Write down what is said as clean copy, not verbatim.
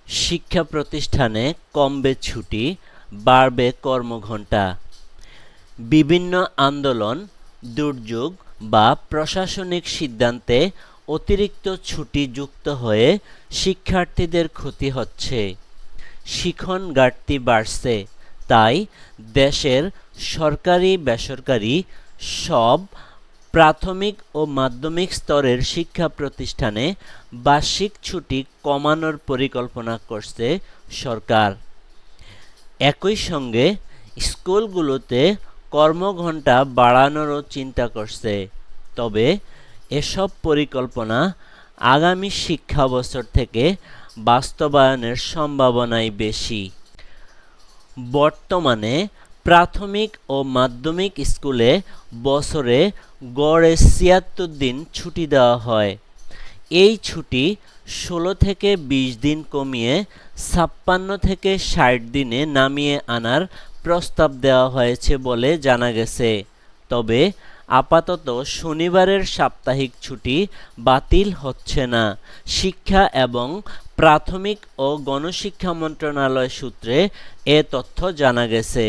শিক্ষা প্রতিষ্ঠানে কমবে ছুটি, বাড়বে কর্মঘণ্টা। বিভিন্ন আন্দোলন, দুর্যোগ বা প্রশাসনিক সিদ্ধান্তে অতিরিক্ত ছুটি যুক্ত হয়ে শিক্ষার্থীদের ক্ষতি হচ্ছে। শিক্ষণ ঘাটতি বাড়ছে, তাই দেশের সরকারি বেসরকারি সব প্রাথমিক ও মাধ্যমিক স্তরের শিক্ষা প্রতিষ্ঠানে বার্ষিক ছুটি কমানোর পরিকল্পনা করছে সরকার। একই সঙ্গে স্কুলগুলোতে কর্মঘণ্টা বাড়ানোরও চিন্তা করছে। তবে এসব পরিকল্পনা আগামী শিক্ষাবছর থেকে বাস্তবায়নের সম্ভাবনাই বেশি। বর্তমানে প্রাথমিক ও মাধ্যমিক স্কুলে বছরে গড়ে ৭৬ দিন ছুটি দেওয়া হয়। এই ছুটি ১৬ থেকে ২০ দিন কমিয়ে ৫৬ থেকে ৬০ দিনে নামিয়ে আনার প্রস্তাব দেওয়া হয়েছে বলে জানা গেছে। তবে আপাতত শনিবারের সাপ্তাহিক ছুটি বাতিল হচ্ছে না, শিক্ষা এবং প্রাথমিক ও গণশিক্ষা মন্ত্রণালয় সূত্রে এ তথ্য জানা গেছে।